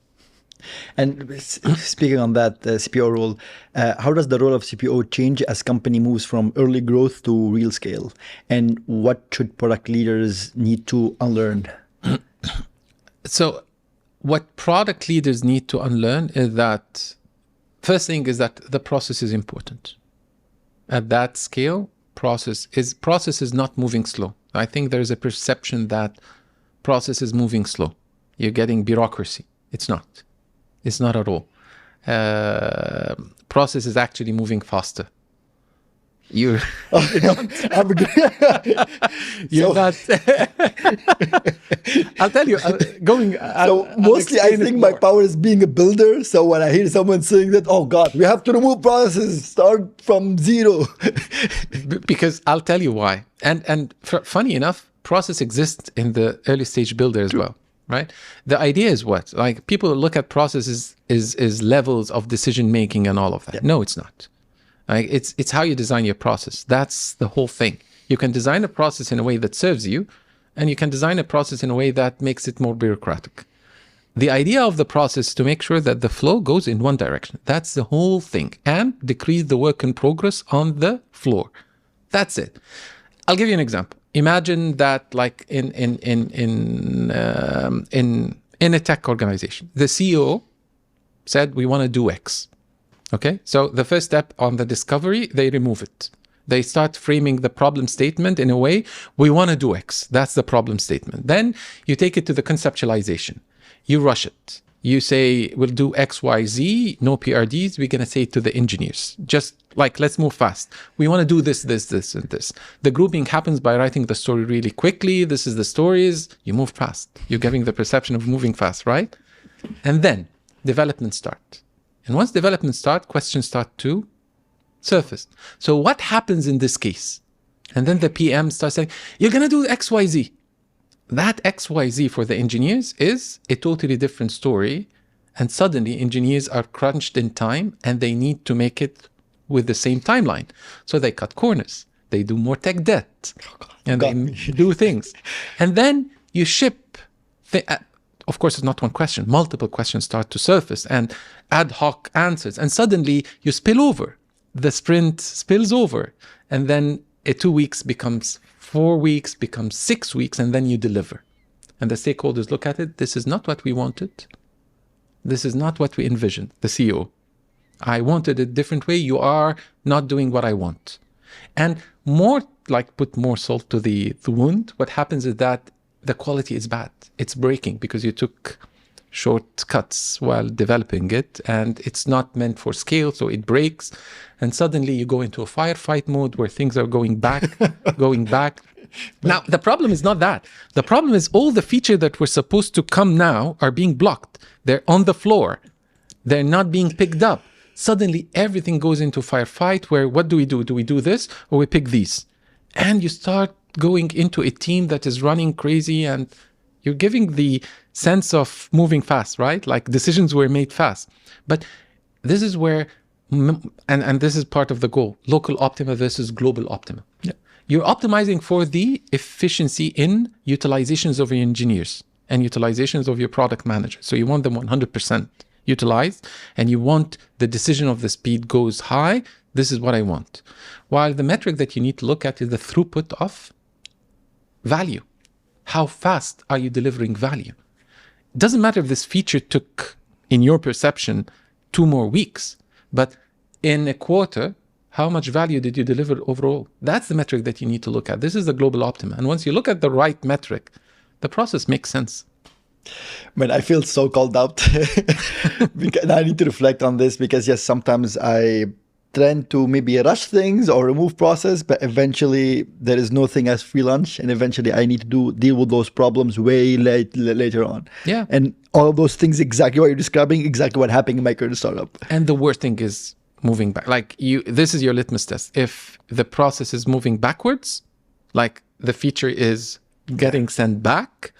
And speaking on that CPO role, how does the role of CPO change as company moves from early growth to real scale? And what should product leaders need to unlearn? So what product leaders need to unlearn is that, first thing is that the process is important. At that scale, process is not moving slow. I think there's a perception that process is moving slow. You're getting bureaucracy. It's not. It's not at all. Process is actually moving faster. You're not. I'll tell you. Mostly, I think my power is being a builder. So when I hear someone saying that, oh God, we have to remove processes, start from zero. Because I'll tell you why. And funny enough, process exists in the early stage builder as well. right? The idea is what? Like people look at processes is levels of decision making and all of that. Yeah. No, it's not. Like it's how you design your process. That's the whole thing. You can design a process in a way that serves you, and you can design a process in a way that makes it more bureaucratic. The idea of the process is to make sure that the flow goes in one direction. That's the whole thing, and decrease the work in progress on the floor. That's it. I'll give you an example. Imagine that, like in a tech organization, the CEO said we want to do X. Okay, so the first step on the discovery, they remove it. They start framing the problem statement in a way, we want to do X. That's the problem statement. Then you take it to the conceptualization. You rush it. You say, we'll do X, Y, Z, no PRDs. We're going to say it to the engineers. Just like, let's move fast. We want to do this, this, this, and this. The grouping happens by writing the story really quickly. This is the stories. You move fast. You're giving the perception of moving fast, right? And then development start. And once development start, questions start to surface. So what happens in this case? And then the PM starts saying, you're going to do X, Y, Z. That X, Y, Z for the engineers is a totally different story. And suddenly engineers are crunched in time and they need to make it with the same timeline. So they cut corners. They do more tech debt. And they do things. And then you ship. Of course, it's not one question. Multiple questions start to surface and ad hoc answers. And suddenly you spill over. The sprint spills over. And then 2 weeks becomes 4 weeks, becomes 6 weeks, and then you deliver. And the stakeholders look at it. This is not what we wanted. This is not what we envisioned, the CEO. I wanted it a different way. You are not doing what I want. And more, like, put more salt to the wound. What happens is that the quality is bad. It's breaking because you took shortcuts while developing it, and it's not meant for scale, so it breaks. And suddenly you go into a firefight mode where things are going back, going back. Now, the problem is not that. The problem is all the features that were supposed to come now are being blocked. They're on the floor. They're not being picked up. Suddenly everything goes into firefight where what do? Do we do this or we pick these? And you start going into a team that is running crazy, and you're giving the sense of moving fast, right? Like decisions were made fast. But this is where, and this is part of the goal, local optima versus global optima. Yeah. You're optimizing for the efficiency in utilizations of your engineers and utilizations of your product manager. So you want them 100% utilized, and you want the decision of the speed goes high. This is what I want. While the metric that you need to look at is the throughput of value. How fast are you delivering value? It doesn't matter if this feature took, in your perception, 2 more weeks, but in a quarter, how much value did you deliver overall? That's the metric that you need to look at. This is the global optima. And once you look at the right metric, the process makes sense. Man, I feel so called out. Because I need to reflect on this because, yes, sometimes I tend to maybe rush things or remove process, but eventually there is no thing as free lunch, and eventually I need to deal with those problems way later on. Yeah. And all of those things, exactly what you're describing, exactly what happened in my current startup. And the worst thing is moving back. Like this is your litmus test. If the process is moving backwards, like the feature is getting sent back,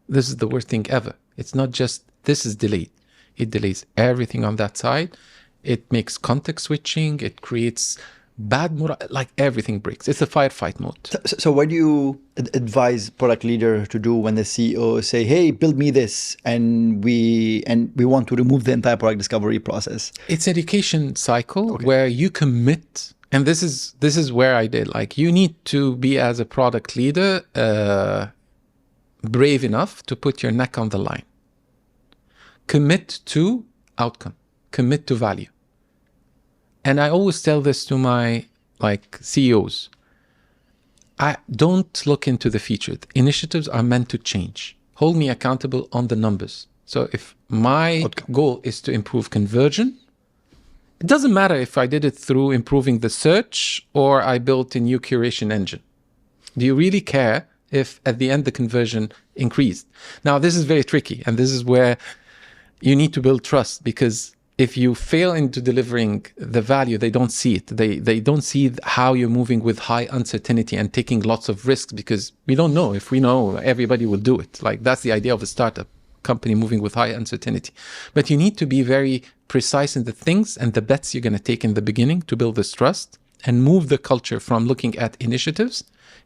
this is the worst thing ever. It's not just this is delayed. It delays everything on that side. It makes context switching. It creates bad morale. Like everything breaks. It's a firefight mode. So what do you advise product leader to do when the CEO say, "Hey, build me this," and we want to remove the entire product discovery process? It's education cycle where you commit, and this is where I did. Like you need to be as a product leader brave enough to put your neck on the line. Commit to outcome. Commit to value. And I always tell this to my CEOs. I don't look into the future. Initiatives are meant to change. Hold me accountable on the numbers. So if my goal is to improve conversion, it doesn't matter if I did it through improving the search or I built a new curation engine. Do you really care if at the end the conversion increased? Now, this is very tricky, and this is where you need to build trust, because if you fail into delivering the value, they don't see it. They don't see how you're moving with high uncertainty and taking lots of risks, because we don't know. If we know, everybody will do it. Like that's the idea of a startup. company moving with high uncertainty. But you need to be very precise in the things and the bets you're going to take in the beginning to build this trust and move the culture from looking at initiatives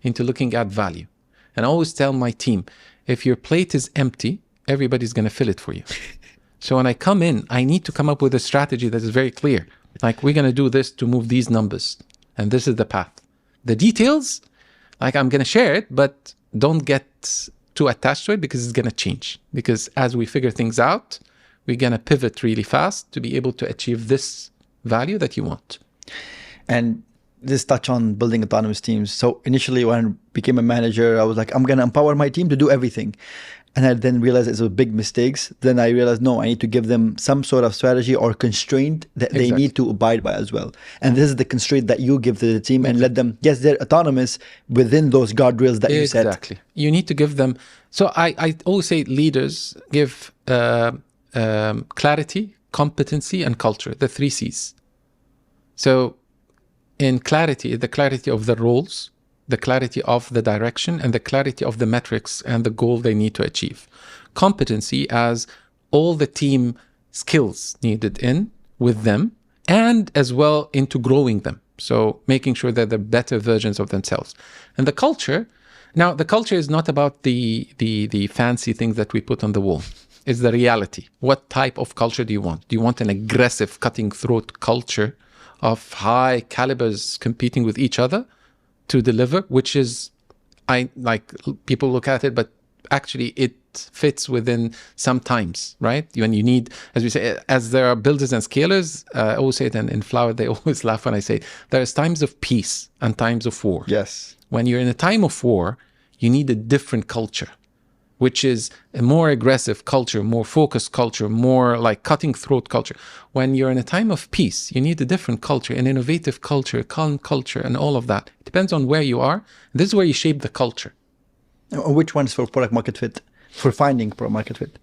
into looking at value. And I always tell my team, if your plate is empty, everybody's going to fill it for you. So when I come in, I need to come up with a strategy that is very clear. Like, we're going to do this to move these numbers. And this is the path. The details, like, I'm going to share it, but don't get too attached to it because it's going to change. Because as we figure things out, we're going to pivot really fast to be able to achieve this value that you want. And this touch on building autonomous teams. So initially when I became a manager, I was like, I'm going to empower my team to do everything. And I then realized it was big mistakes. Then I realized, no, I need to give them some sort of strategy or constraint that they need to abide by as well. And this is the constraint that you give to the team and let them, yes, they're autonomous within those guardrails that you set. Exactly. You need to give them. So I always say leaders give clarity, competency, and culture, the 3 C's. So in clarity, the clarity of the roles, the clarity of the direction, and the clarity of the metrics and the goal they need to achieve. Competency as all the team skills needed in with them, and as well into growing them. So making sure that they're better versions of themselves. And the culture, now the culture is not about the fancy things that we put on the wall. It's the reality. What type of culture do you want? Do you want an aggressive, cutting throat culture of high calibers competing with each other to deliver, which is, people look at it, but actually it fits within some times, right? When you need, as we say, as there are builders and scalers, I always say it, and in Floward, they always laugh when I say, there's times of peace and times of war. Yes. When you're in a time of war, you need a different culture, which is a more aggressive culture, more focused culture, more like cutting throat culture. When you're in a time of peace, you need a different culture, an innovative culture, a calm culture, and all of that. It depends on where you are. This is where you shape the culture. Which one's for product market fit? For finding product market fit?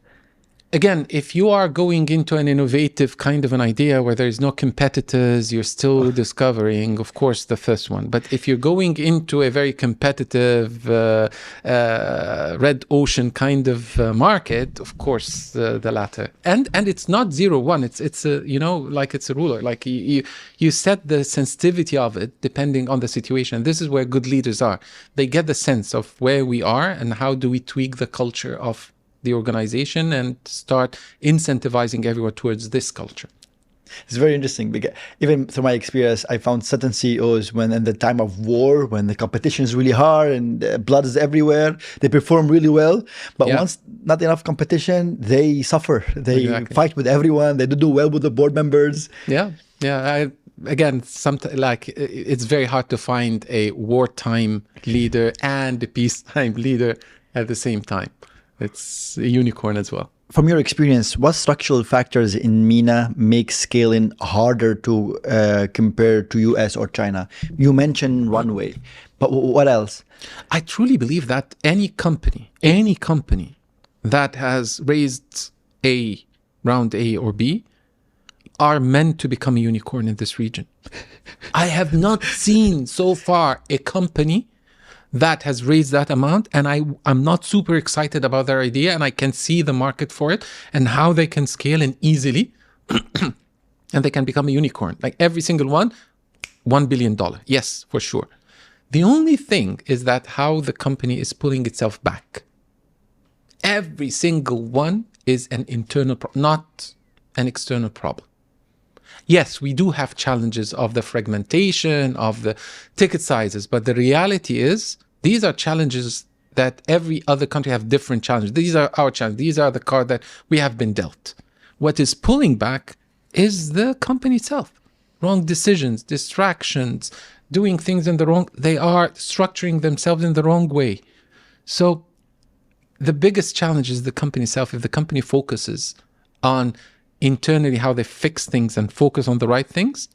Again, if you are going into an innovative kind of an idea where there's no competitors, you're still discovering, of course, the first one. But if you're going into a very competitive red ocean kind of market, of course, the latter. And it's not 0-1. It's a, like it's a ruler. Like you set the sensitivity of it depending on the situation. This is where good leaders are. They get the sense of where we are and how do we tweak the culture of the organization and start incentivizing everyone towards this culture. It's very interesting because even through my experience, I found certain CEOs when in the time of war, when the competition is really hard and blood is everywhere, they perform really well. But once not enough competition, they suffer. They fight with everyone. They don't do well with the board members. Again, it's very hard to find a wartime leader and a peacetime leader at the same time. It's a unicorn as well. From your experience, what structural factors in MENA make scaling harder to compare to US or China? You mentioned runway, but what else? I truly believe that any company that has raised round A or B are meant to become a unicorn in this region. I have not seen so far a company that has raised that amount, and I'm not super excited about their idea, and I can see the market for it and how they can scale and easily and they can become a unicorn. Like every single one, $1 billion. Yes, for sure. The only thing is that how the company is pulling itself back. Every single one is an internal problem, not an external problem. Yes, we do have challenges of the fragmentation, of the ticket sizes, but the reality is these are challenges that every other country have different challenges. These are our challenges. These are the cards that we have been dealt. What is pulling back is the company itself. Wrong decisions, distractions, doing things in the wrong, they are structuring themselves in the wrong way. So the biggest challenge is the company itself. If the company focuses on internally how they fix things and focus on the right things,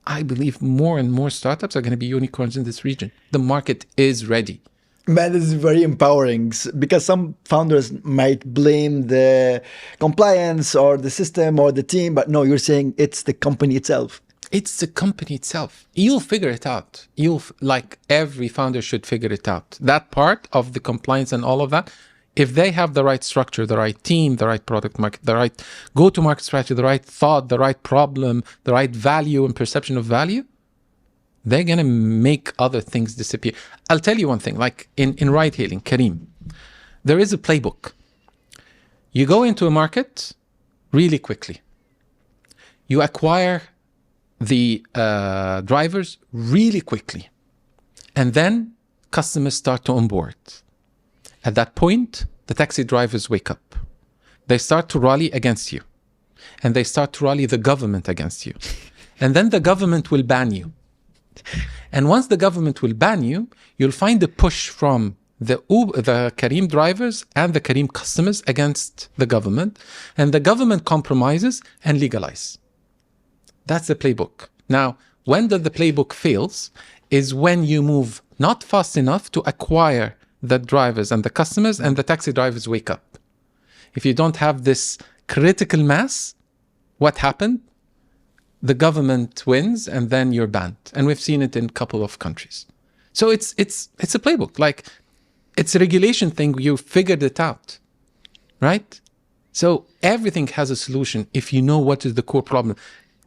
I believe more and more startups are going to be unicorns in this region. The market is ready. Man, this is very empowering because some founders might blame the compliance or the system or the team, but no, you're saying it's the company itself. It's the company itself. You'll figure it out. Like every founder should figure it out. That part of the compliance and all of that, If they have the right structure, the right team, the right product market, the right go-to-market strategy, the right thought, the right problem, the right value and perception of value, they're going to make other things disappear. I'll tell you one thing, like in ride-hailing, Careem, there is a playbook. You go into a market really quickly. You acquire the drivers really quickly. And then customers start to onboard. At that point, the taxi drivers wake up. They start to rally against you. And they start to rally the government against you. And then the government will ban you. And once the government will ban you, you'll find a push from the Careem drivers and the Careem customers against the government. And the government compromises and legalizes. That's the playbook. Now, when the playbook fails is when you move not fast enough to acquire the drivers and the customers, and the taxi drivers wake up. If you don't have this critical mass, what happened? The government wins and then you're banned. And we've seen it in a couple of countries. So it's a playbook. Like, it's a regulation thing. You figured it out, right? So everything has a solution if you know what is the core problem.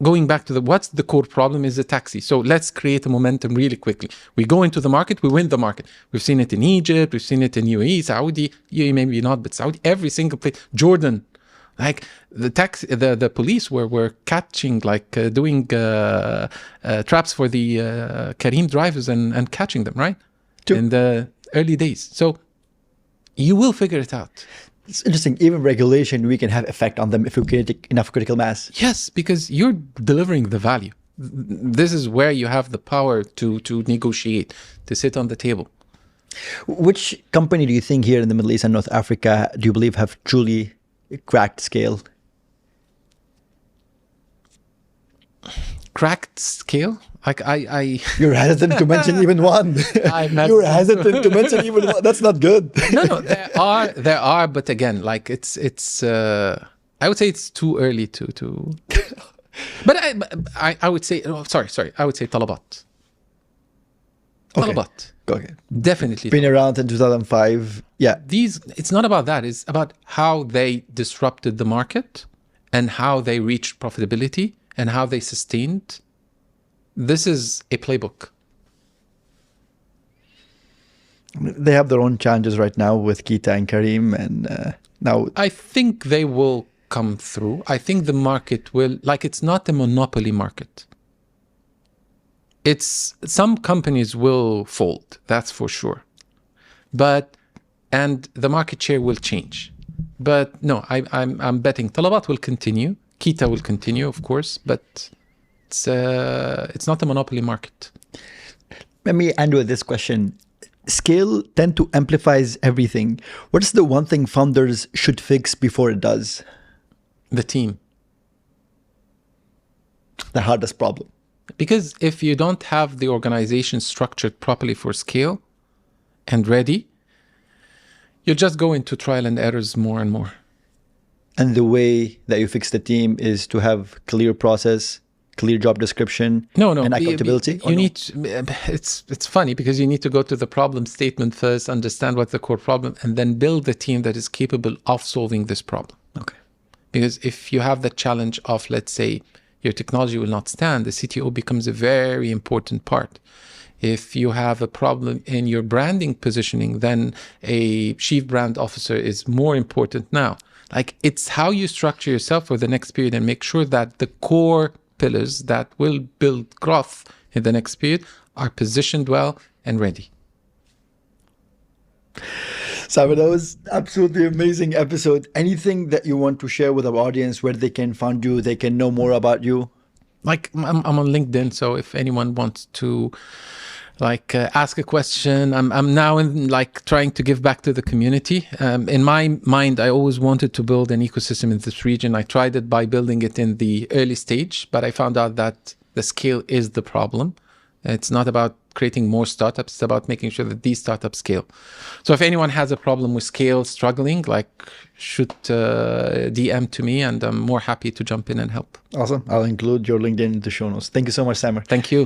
Going back to what's the core problem is the taxi. So let's create a momentum really quickly. We go into the market, we win the market. We've seen it in Egypt, we've seen it in UAE, Saudi, UAE maybe not, but Saudi, every single place, Jordan. Like the police were catching, like doing traps for the Careem drivers and catching them, right? In the early days. So you will figure it out. It's interesting. Even regulation, we can have effect on them if we create enough critical mass. Yes, because you're delivering the value. This is where you have the power to negotiate, to sit on the table. Which company do you think here in the Middle East and North Africa do you believe have truly cracked scale? Cracked scale? Like You're hesitant to mention even one. You're hesitant to mention even one. That's not good. No, there are, but again, like it's. I would say it's too early to. But I would say, sorry. I would say Talabat. Okay. Talabat. Okay. Definitely. Been around in 2005. Yeah. It's not about that. It's about how they disrupted the market and how they reached profitability and how they sustained. This is a playbook. They have their own challenges right now with Kita and Careem, and now I think they will come through. I think the market will, like, it's not a monopoly market. It's some companies will fold, that's for sure. And the market share will change. But no, I'm betting Talabat will continue. Kita will continue, of course, but it's not a monopoly market. Let me end with this question. Scale tend to amplifies everything. What is the one thing founders should fix before it does? The team. The hardest problem. Because if you don't have the organization structured properly for scale and ready, you'll just go into trial and errors more and more. And the way that you fix the team is to have clear process, clear job description, and accountability? It's funny because you need to go to the problem statement first, understand what's the core problem, and then build the team that is capable of solving this problem. Okay. Because if you have the challenge of, let's say, your technology will not stand, the CTO becomes a very important part. If you have a problem in your branding positioning, then a chief brand officer is more important now. Like, it's how you structure yourself for the next period and make sure that the core pillars that will build growth in the next period are positioned well and ready. Samer, that was absolutely amazing episode. Anything that you want to share with our audience, where they can find you, they can know more about you? Like, I'm on LinkedIn, so if anyone wants to ask a question, I'm now trying to give back to the community. In my mind, I always wanted to build an ecosystem in this region. I tried it by building it in the early stage, but I found out that the scale is the problem. It's not about creating more startups. It's about making sure that these startups scale. So if anyone has a problem with scale, struggling, shoot DM to me, and I'm more happy to jump in and help. Awesome. I'll include your LinkedIn in the show notes. Thank you so much, Samer. Thank you.